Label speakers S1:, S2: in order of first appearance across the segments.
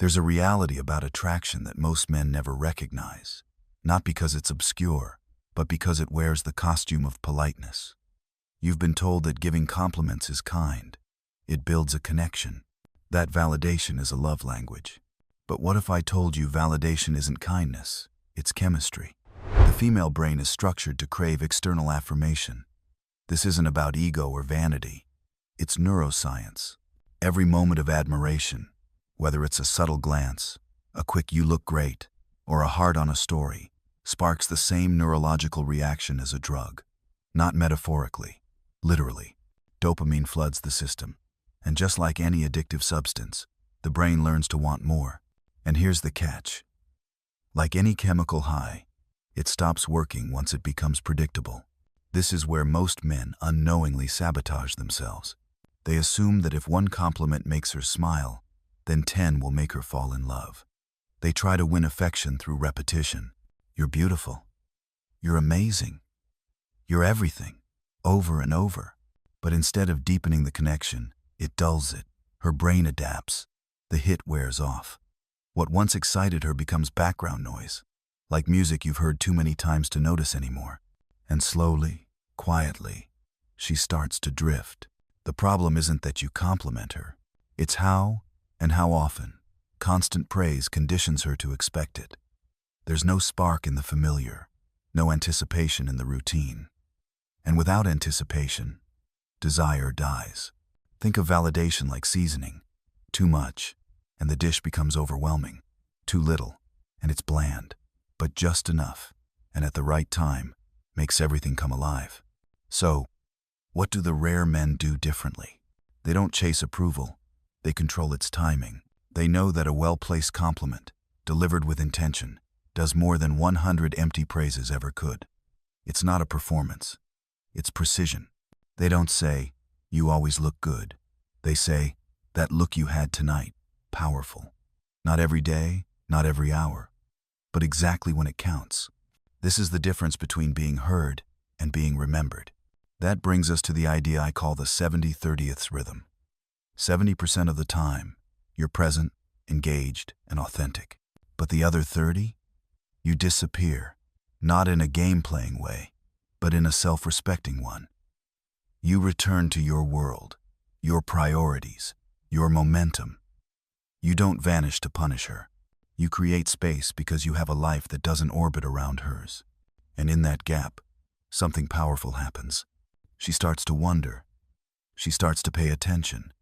S1: There's a reality about attraction that most men never recognize, not because it's obscure, but because it wears the costume of politeness. You've been told that giving compliments is kind. It builds a connection. That validation is a love language. But what if I told you validation isn't kindness, it's chemistry? The female brain is structured to crave external affirmation. This isn't about ego or vanity. It's neuroscience. Every moment of admiration, whether it's a subtle glance, a quick "you look great," or a heart on a story, sparks the same neurological reaction as a drug. Not metaphorically, literally. Dopamine floods the system. And just like any addictive substance, the brain learns to want more. And here's the catch. Like any chemical high, it stops working once it becomes predictable. This is where most men unknowingly sabotage themselves. They assume that if one compliment makes her smile, then 10 will make her fall in love. They try to win affection through repetition. You're beautiful. You're amazing. You're everything. Over and over. But instead of deepening the connection, it dulls it. Her brain adapts. The hit wears off. What once excited her becomes background noise, like music you've heard too many times to notice anymore. And slowly, quietly, she starts to drift. The problem isn't that you compliment her. It's how and how often. Constant praise conditions her to expect it. There's no spark in the familiar, no anticipation in the routine. And without anticipation, desire dies. Think of validation like seasoning. Too much, and the dish becomes overwhelming. Too little, and it's bland. But just enough, and at the right time, makes everything come alive. So, what do the rare men do differently? They don't chase approval. They control its timing. They know that a well-placed compliment, delivered with intention, does more than 100 empty praises ever could. It's not a performance. It's precision. They don't say, "You always look good." They say, "That look you had tonight, powerful." Not every day, not every hour, but exactly when it counts. This is the difference between being heard and being remembered. That brings us to the idea I call the 70-30ths rhythm. 70% of the time, you're present, engaged, and authentic. But the other 30, you disappear, not in a game-playing way, but in a self-respecting one. You return to your world, your priorities, your momentum. You don't vanish to punish her. You create space because you have a life that doesn't orbit around hers. And in that gap, something powerful happens. She starts to wonder. She starts to pay attention.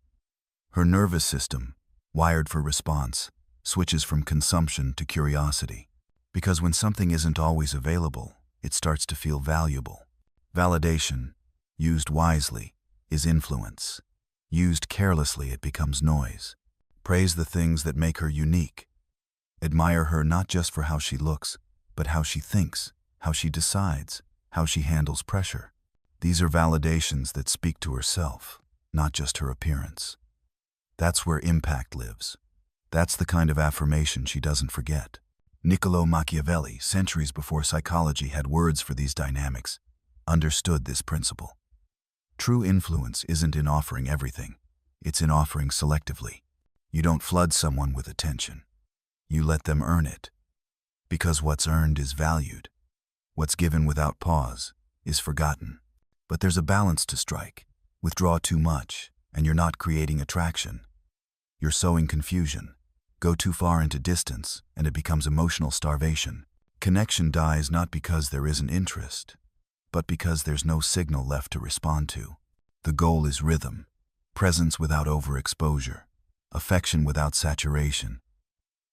S1: Her nervous system, wired for response, switches from consumption to curiosity. Because when something isn't always available, it starts to feel valuable. Validation, used wisely, is influence. Used carelessly, it becomes noise. Praise the things that make her unique. Admire her not just for how she looks, but how she thinks, how she decides, how she handles pressure. These are validations that speak to herself, not just her appearance. That's where impact lives. That's the kind of affirmation she doesn't forget. Niccolo Machiavelli, centuries before psychology had words for these dynamics, understood this principle. True influence isn't in offering everything. It's in offering selectively. You don't flood someone with attention. You let them earn it. Because what's earned is valued. What's given without pause is forgotten. But there's a balance to strike. Withdraw too much, and you're not creating attraction. You're sowing confusion. Go too far into distance, and it becomes emotional starvation. Connection dies not because there isn't interest, but because there's no signal left to respond to. The goal is rhythm, presence without overexposure, affection without saturation.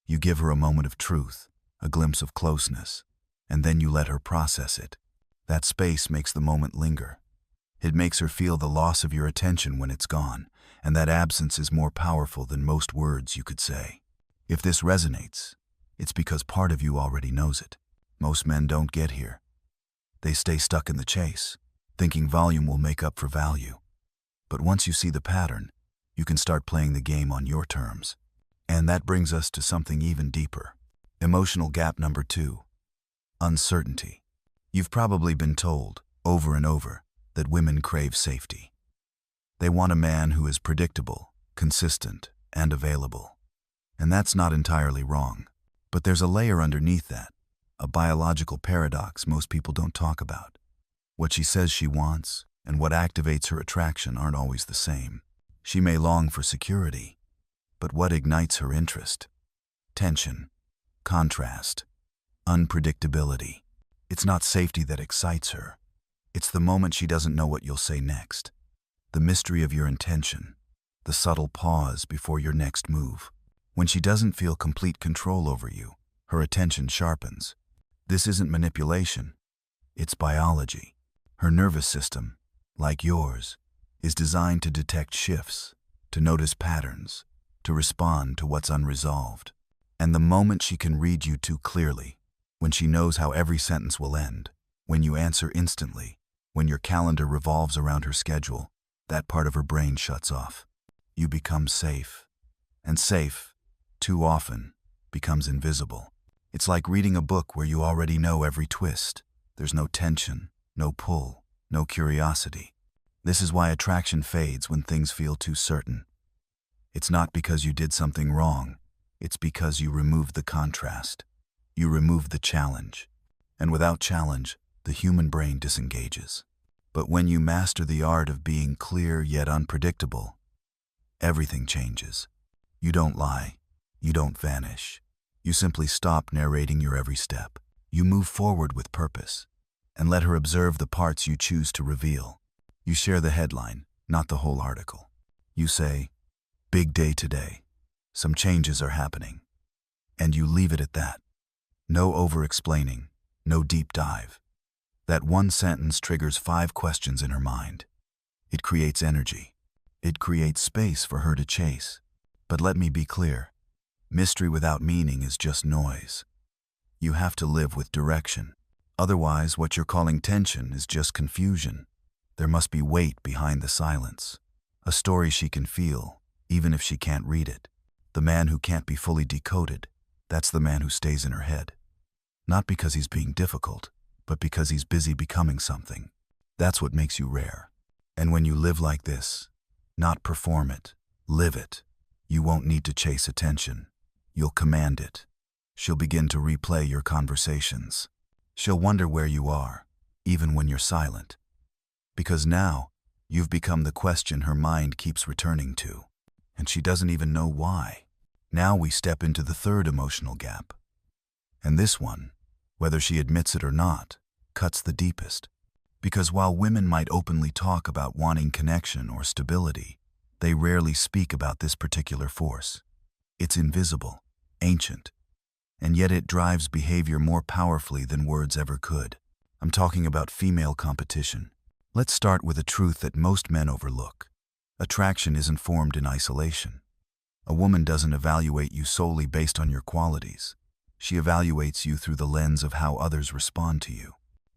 S1: You give her a moment of truth, a glimpse of closeness, and then you let her process it. That space makes the moment linger. It makes her feel the loss of your attention when it's gone, and that absence is more powerful than most words you could say. If this resonates, it's because part of you already knows it. Most men don't get here. They stay stuck in the chase, thinking volume will make up for value. But once you see the pattern, you can start playing the game on your terms. And that brings us to something even deeper. Emotional gap number 2. Uncertainty. You've probably been told, over and over, that women crave safety. They want a man who is predictable, consistent, and available. And that's not entirely wrong. But there's a layer underneath that, a biological paradox most people don't talk about. What she says she wants and what activates her attraction aren't always the same. She may long for security, but what ignites her interest? Tension, contrast, unpredictability. It's not safety that excites her. It's the moment she doesn't know what you'll say next. The mystery of your intention, the subtle pause before your next move. When she doesn't feel complete control over you, her attention sharpens. This isn't manipulation, it's biology. Her nervous system, like yours, is designed to detect shifts, to notice patterns, to respond to what's unresolved. And the moment she can read you too clearly, when she knows how every sentence will end, when you answer instantly, when your calendar revolves around her schedule, that part of her brain shuts off. You become safe. And safe, too often, becomes invisible. It's like reading a book where you already know every twist. There's no tension, no pull, no curiosity. This is why attraction fades when things feel too certain. It's not because you did something wrong. It's because you removed the contrast. You removed the challenge. And without challenge, the human brain disengages. But when you master the art of being clear yet unpredictable, everything changes. You don't lie. You don't vanish. You simply stop narrating your every step. You move forward with purpose and let her observe the parts you choose to reveal. You share the headline, not the whole article. You say, "Big day today. Some changes are happening." And you leave it at that. No over-explaining, no deep dive. That one sentence triggers 5 questions in her mind. It creates energy. It creates space for her to chase. But let me be clear. Mystery without meaning is just noise. You have to live with direction. Otherwise, what you're calling tension is just confusion. There must be weight behind the silence. A story she can feel, even if she can't read it. The man who can't be fully decoded, that's the man who stays in her head. Not because he's being difficult, but because he's busy becoming something. That's what makes you rare. And when you live like this, not perform it, live it, you won't need to chase attention. You'll command it. She'll begin to replay your conversations. She'll wonder where you are, even when you're silent. Because now, you've become the question her mind keeps returning to, and she doesn't even know why. Now we step into the third emotional gap. And this one, whether she admits it or not, cuts the deepest. Because while women might openly talk about wanting connection or stability, they rarely speak about this particular force. It's invisible, ancient, and yet it drives behavior more powerfully than words ever could. I'm talking about female competition. Let's start with a truth that most men overlook. Attraction isn't formed in isolation. A woman doesn't evaluate you solely based on your qualities. She evaluates you through the lens of how others respond to you,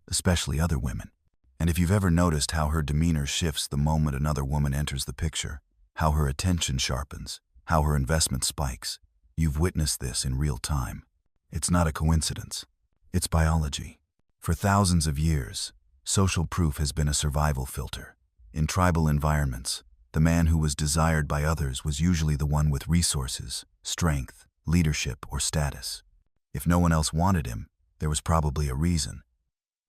S1: especially other women. And if you've ever noticed how her demeanor shifts the moment another woman enters the picture, how her attention sharpens, how her investment spikes, you've witnessed this in real time. It's not a coincidence. It's biology. For thousands of years, social proof has been a survival filter. In tribal environments, the man who was desired by others was usually the one with resources, strength, leadership, or status. If no one else wanted him, there was probably a reason.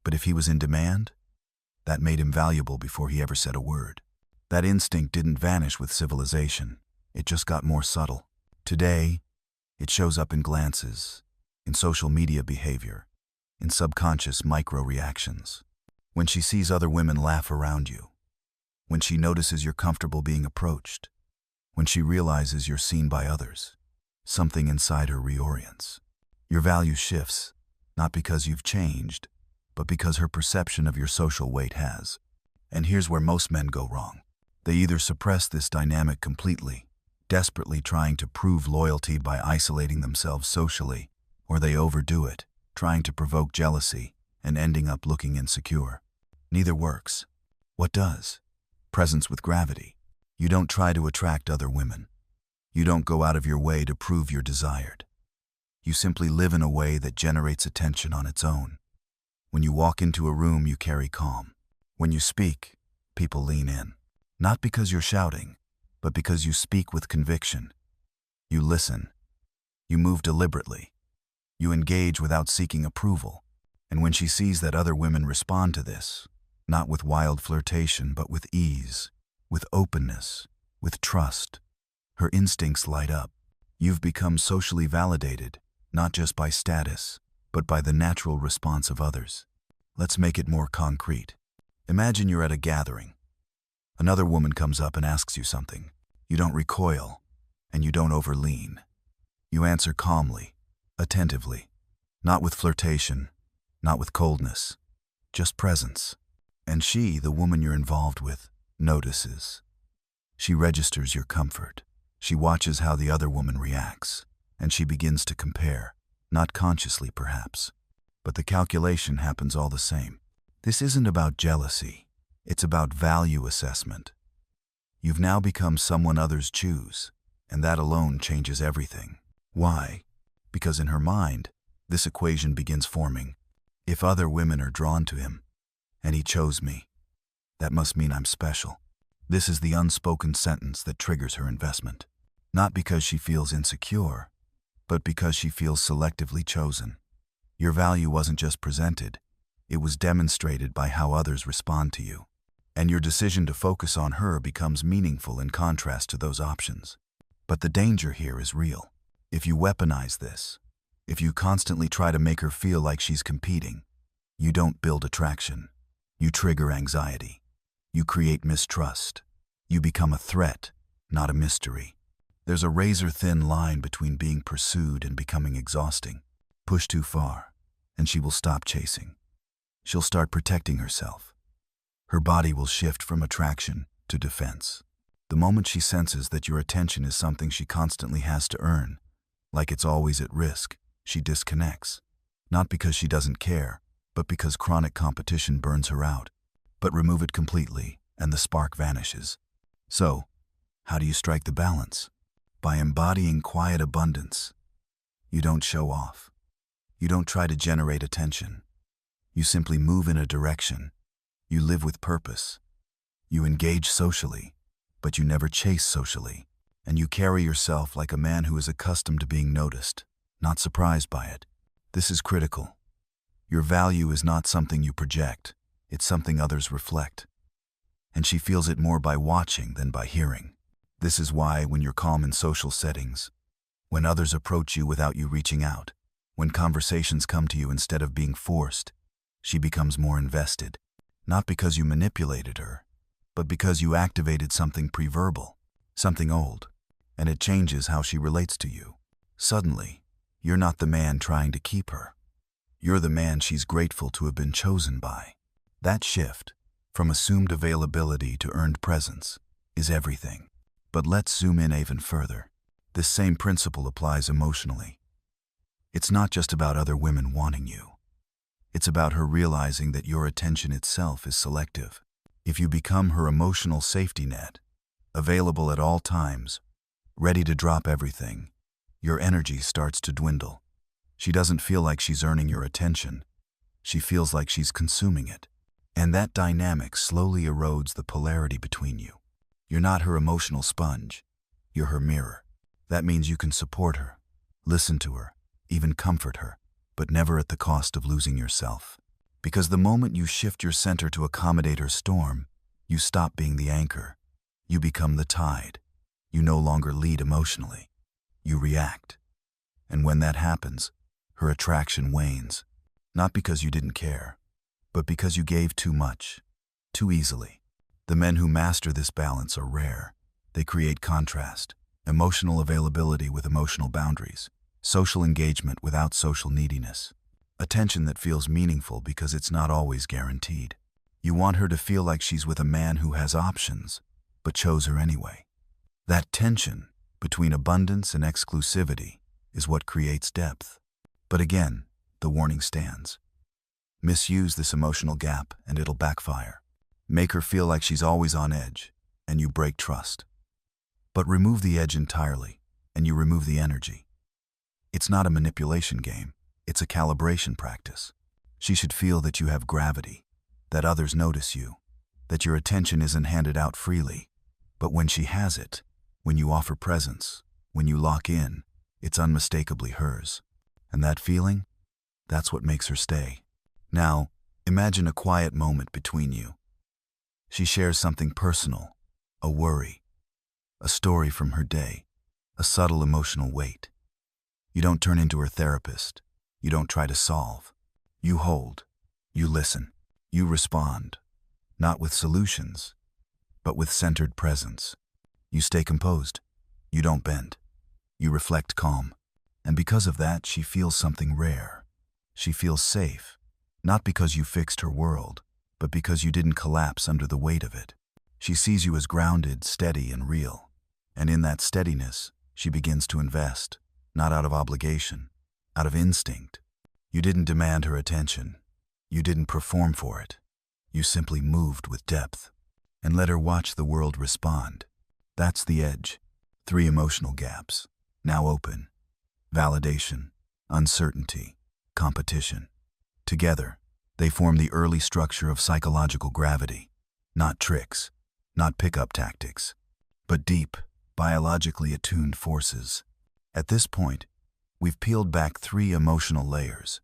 S1: But if he was in demand, that made him valuable before he ever said a word. That instinct didn't vanish with civilization. It just got more subtle. Today, it shows up in glances, in social media behavior, in subconscious micro-reactions. When she sees other women laugh around you, when she notices you're comfortable being approached, when she realizes you're seen by others, something inside her reorients. Your value shifts, not because you've changed, but because her perception of your social weight has. And here's where most men go wrong. They either suppress this dynamic completely, desperately trying to prove loyalty by isolating themselves socially, or they overdo it, trying to provoke jealousy and ending up looking insecure. Neither works. What does? Presence with gravity. You don't try to attract other women. You don't go out of your way to prove you're desired. You simply live in a way that generates attention on its own. When you walk into a room, you carry calm. When you speak, people lean in. Not because you're shouting, but because you speak with conviction. You listen, You move deliberately. You engage without seeking approval. And when she sees that other women respond to this, not with wild flirtation, but with ease, with openness, with trust, her instincts light up. You've become socially validated, not just by status, but by the natural response of others. Let's make it more concrete. Imagine you're at a gathering. Another woman comes up and asks you something. You don't recoil, and you don't overlean. You answer calmly, attentively, not with flirtation, not with coldness, just presence. And she, the woman you're involved with, notices. She registers your comfort. She watches how the other woman reacts, and she begins to compare, not consciously perhaps, but the calculation happens all the same. This isn't about jealousy. It's about value assessment. You've now become someone others choose, and that alone changes everything. Why? Because in her mind, this equation begins forming. If other women are drawn to him, and he chose me, that must mean I'm special. This is the unspoken sentence that triggers her investment. Not because she feels insecure, but because she feels selectively chosen. Your value wasn't just presented, it was demonstrated by how others respond to you. And your decision to focus on her becomes meaningful in contrast to those options. But the danger here is real. If you weaponize this, if you constantly try to make her feel like she's competing, you don't build attraction. You trigger anxiety. You create mistrust. You become a threat, not a mystery. There's a razor-thin line between being pursued and becoming exhausting. Push too far, and she will stop chasing. She'll start protecting herself. Her body will shift from attraction to defense. The moment she senses that your attention is something she constantly has to earn, like it's always at risk, she disconnects. Not because she doesn't care, but because chronic competition burns her out. But remove it completely, and the spark vanishes. So, how do you strike the balance? By embodying quiet abundance. You don't show off. You don't try to generate attention. You simply move in a direction. You live with purpose. You engage socially, but you never chase socially. And you carry yourself like a man who is accustomed to being noticed, not surprised by it. This is critical. Your value is not something you project. It's something others reflect. And she feels it more by watching than by hearing. This is why, when you're calm in social settings, when others approach you without you reaching out, when conversations come to you instead of being forced, she becomes more invested. Not because you manipulated her, but because you activated something pre-verbal, something old, and it changes how she relates to you. Suddenly, you're not the man trying to keep her. You're the man she's grateful to have been chosen by. That shift, from assumed availability to earned presence, is everything. But let's zoom in even further. This same principle applies emotionally. It's not just about other women wanting you. It's about her realizing that your attention itself is selective. If you become her emotional safety net, available at all times, ready to drop everything, your energy starts to dwindle. She doesn't feel like she's earning your attention. She feels like she's consuming it. And that dynamic slowly erodes the polarity between you. You're not her emotional sponge. You're her mirror. That means you can support her, listen to her, even comfort her, but never at the cost of losing yourself. Because the moment you shift your center to accommodate her storm, you stop being the anchor. You become the tide. You no longer lead emotionally. You react. And when that happens, her attraction wanes. Not because you didn't care, but because you gave too much, too easily. The men who master this balance are rare. They create contrast, emotional availability with emotional boundaries, social engagement without social neediness, attention that feels meaningful because it's not always guaranteed. You want her to feel like she's with a man who has options, but chose her anyway. That tension between abundance and exclusivity is what creates depth. But again, the warning stands. Misuse this emotional gap and it'll backfire. Make her feel like she's always on edge, and you break trust. But remove the edge entirely, and you remove the energy. It's not a manipulation game, it's a calibration practice. She should feel that you have gravity, that others notice you, that your attention isn't handed out freely. But when she has it, when you offer presence, when you lock in, It's unmistakably hers. And that feeling? That's what makes her stay. Now, imagine a quiet moment between you. She shares something personal, a worry, a story from her day, a subtle emotional weight. You don't turn into her therapist. You don't try to solve. You hold. You listen. You respond. Not with solutions, but with centered presence. You stay composed. You don't bend. You reflect calm. And because of that, she feels something rare. She feels safe, not because you fixed her world, but because you didn't collapse under the weight of it. She sees you as grounded, steady, and real. And in that steadiness, she begins to invest, not out of obligation, out of instinct. You didn't demand her attention. You didn't perform for it. You simply moved with depth and let her watch the world respond. That's the edge. 3 emotional gaps, now open. Validation, uncertainty, competition. Together, they form the early structure of psychological gravity. Not tricks, not pickup tactics, but deep, biologically attuned forces. At this point, we've peeled back 3 emotional layers: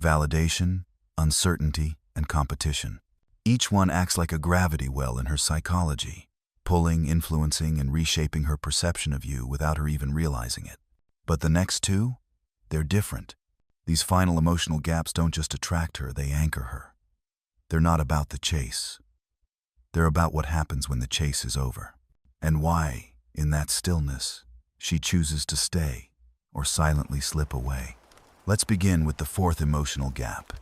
S1: validation, uncertainty, and competition. Each one acts like a gravity well in her psychology, pulling, influencing, and reshaping her perception of you without her even realizing it. But the next 2? They're different. These final emotional gaps don't just attract her, they anchor her. They're not about the chase. They're about what happens when the chase is over. And why, in that stillness, she chooses to stay or silently slip away. Let's begin with the 4th emotional gap: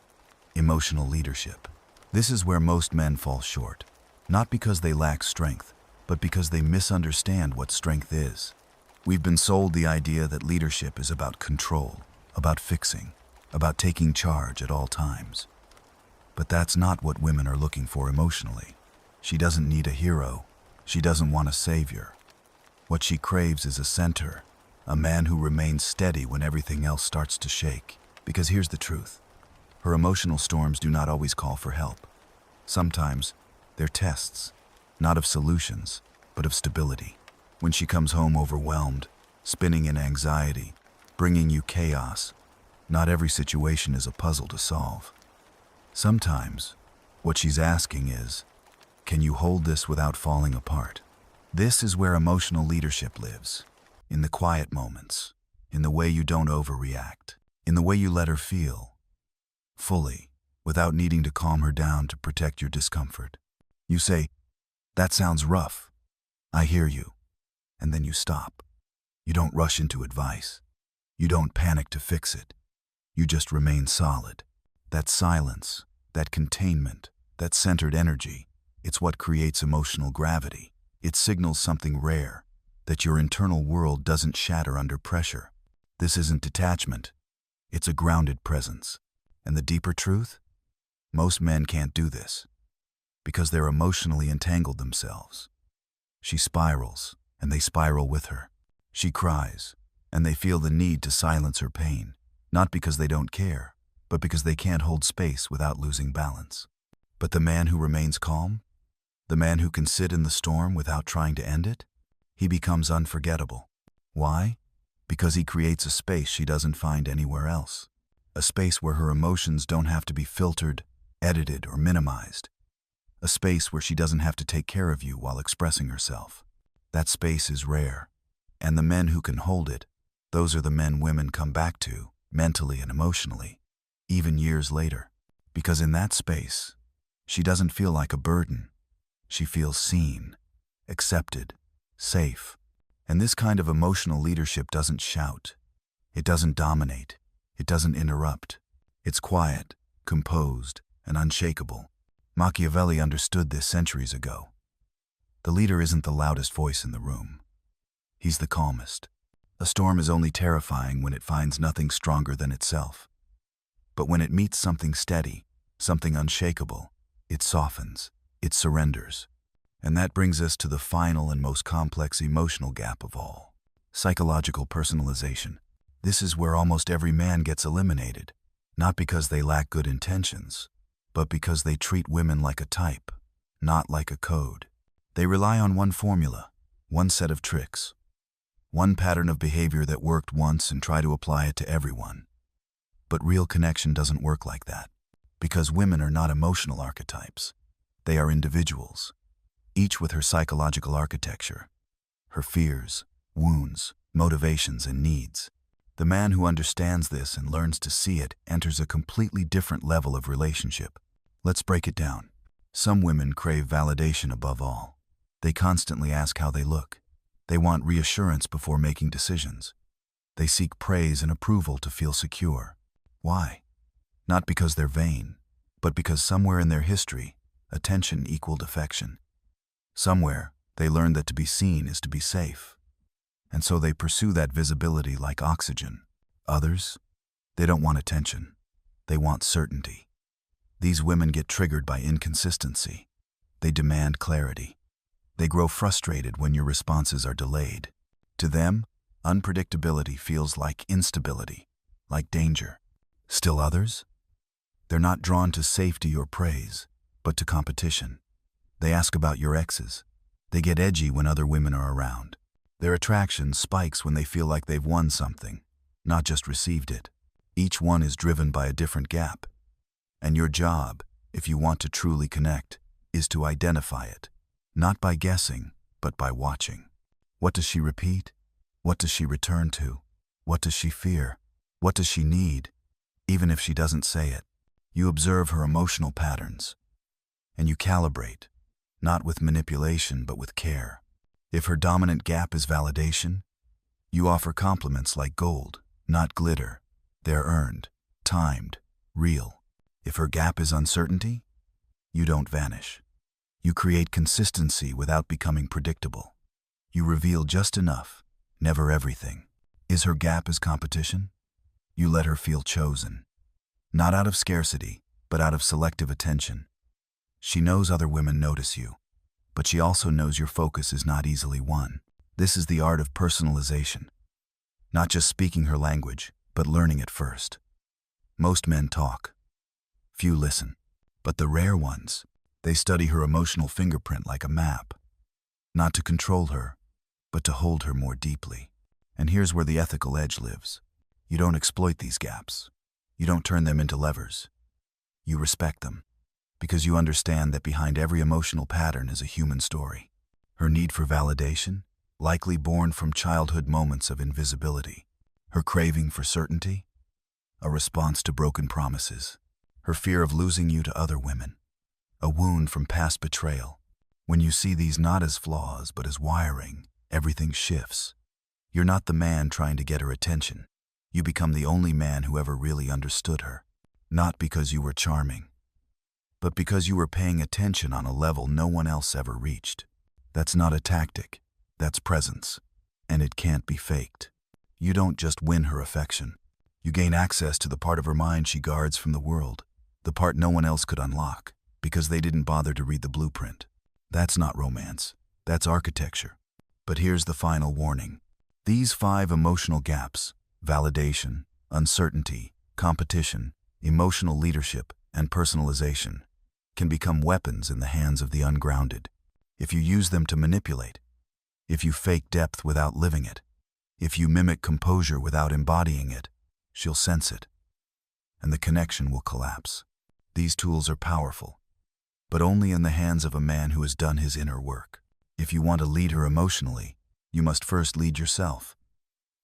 S1: emotional leadership. This is where most men fall short, not because they lack strength, but because they misunderstand what strength is. We've been sold the idea that leadership is about control, about fixing, about taking charge at all times. But that's not what women are looking for emotionally. She doesn't need a hero. She doesn't want a savior. What she craves is a center, a man who remains steady when everything else starts to shake. Because here's the truth. Her emotional storms do not always call for help. Sometimes, they're tests, not of solutions, but of stability. When she comes home overwhelmed, spinning in anxiety, bringing you chaos, not every situation is a puzzle to solve. Sometimes, what she's asking is, can you hold this without falling apart? This is where emotional leadership lives, in the quiet moments, in the way you don't overreact, in the way you let her feel, fully, without needing to calm her down to protect your discomfort. You say, "That sounds rough. I hear you." And then you stop. You don't rush into advice. You don't panic to fix it. You just remain solid. That silence, that containment, that centered energy, it's what creates emotional gravity. It signals something rare, that your internal world doesn't shatter under pressure. This isn't detachment. It's a grounded presence. And the deeper truth? Most men can't do this, because they're emotionally entangled themselves. She spirals, and they spiral with her. She cries, and they feel the need to silence her pain, not because they don't care, but because they can't hold space without losing balance. But the man who remains calm, the man who can sit in the storm without trying to end it, he becomes unforgettable. Why? Because he creates a space she doesn't find anywhere else. A space where her emotions don't have to be filtered, edited, or minimized. A space where she doesn't have to take care of you while expressing herself. That space is rare. And the men who can hold it, those are the men women come back to, mentally and emotionally, even years later. Because in that space, she doesn't feel like a burden. She feels seen, accepted, safe. And this kind of emotional leadership doesn't shout. It doesn't dominate. It doesn't interrupt. It's quiet, composed, and unshakable. Machiavelli understood this centuries ago. The leader isn't the loudest voice in the room. He's the calmest. A storm is only terrifying when it finds nothing stronger than itself. But when it meets something steady, something unshakable, it softens, it surrenders. And that brings us to the final and most complex emotional gap of all: psychological personalization. This is where almost every man gets eliminated, not because they lack good intentions, but because they treat women like a type, not like a code. They rely on one formula, one set of tricks, One pattern of behavior that worked once and try to apply it to everyone. But real connection doesn't work like that. Because women are not emotional archetypes. They are individuals, each with her psychological architecture, her fears, wounds, motivations, and needs. The man who understands this and learns to see it enters a completely different level of relationship. Let's break it down. Some women crave validation above all. They constantly ask how they look. They want reassurance before making decisions. They seek praise and approval to feel secure. Why? Not because they're vain, but because somewhere in their history, attention equaled affection. Somewhere, they learned that to be seen is to be safe. And so they pursue that visibility like oxygen. Others, they don't want attention. They want certainty. These women get triggered by inconsistency. They demand clarity. They grow frustrated when your responses are delayed. To them, unpredictability feels like instability, like danger. Still others? They're not drawn to safety or praise, but to competition. They ask about your exes. They get edgy when other women are around. Their attraction spikes when they feel like they've won something, not just received it. Each one is driven by a different gap. And your job, if you want to truly connect, is to identify it. Not by guessing, but by watching. What does she repeat? What does she return to? What does she fear? What does she need? Even if she doesn't say it, you observe her emotional patterns. And you calibrate, not with manipulation, but with care. If her dominant gap is validation, you offer compliments like gold, not glitter. They're earned, timed, real. If her gap is uncertainty, you don't vanish. You create consistency without becoming predictable. You reveal just enough, never everything. Is her gap as competition? You let her feel chosen. Not out of scarcity, but out of selective attention. She knows other women notice you, but she also knows your focus is not easily won. This is the art of personalization. Not just speaking her language, but learning it first. Most men talk. Few listen. But the rare ones, they study her emotional fingerprint like a map. Not to control her, but to hold her more deeply. And here's where the ethical edge lives. You don't exploit these gaps. You don't turn them into levers. You respect them, because you understand that behind every emotional pattern is a human story. Her need for validation, likely born from childhood moments of invisibility. Her craving for certainty, a response to broken promises. Her fear of losing you to other women, a wound from past betrayal. When you see these not as flaws, but as wiring, everything shifts. You're not the man trying to get her attention. You become the only man who ever really understood her. Not because you were charming, but because you were paying attention on a level no one else ever reached. That's not a tactic, that's presence, and it can't be faked. You don't just win her affection. You gain access to the part of her mind she guards from the world, the part no one else could unlock, because they didn't bother to read the blueprint. That's not romance, that's architecture. But here's the final warning. These 5 emotional gaps, validation, uncertainty, competition, emotional leadership, and personalization, can become weapons in the hands of the ungrounded. If you use them to manipulate, if you fake depth without living it, if you mimic composure without embodying it, she'll sense it, and the connection will collapse. These tools are powerful, but only in the hands of a man who has done his inner work. If you want to lead her emotionally, you must first lead yourself.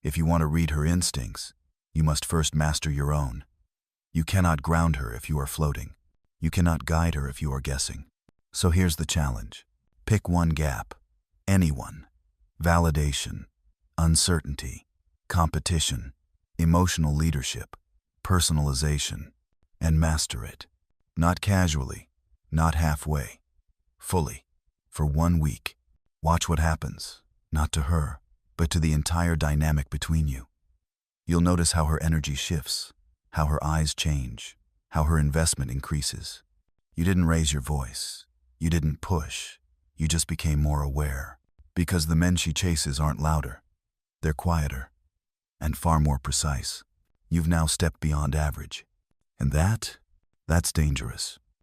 S1: If you want to read her instincts, you must first master your own. You cannot ground her if you are floating. You cannot guide her if you are guessing. So here's the challenge. Pick one gap, any one. Validation, uncertainty, competition, emotional leadership, personalization, and master it. Not casually, not halfway, fully, for 1 week. Watch what happens, not to her, but to the entire dynamic between you. You'll notice how her energy shifts, how her eyes change, how her investment increases. You didn't raise your voice, you didn't push, you just became more aware. Because the men she chases aren't louder, they're quieter, and far more precise. You've now stepped beyond average. And that's dangerous.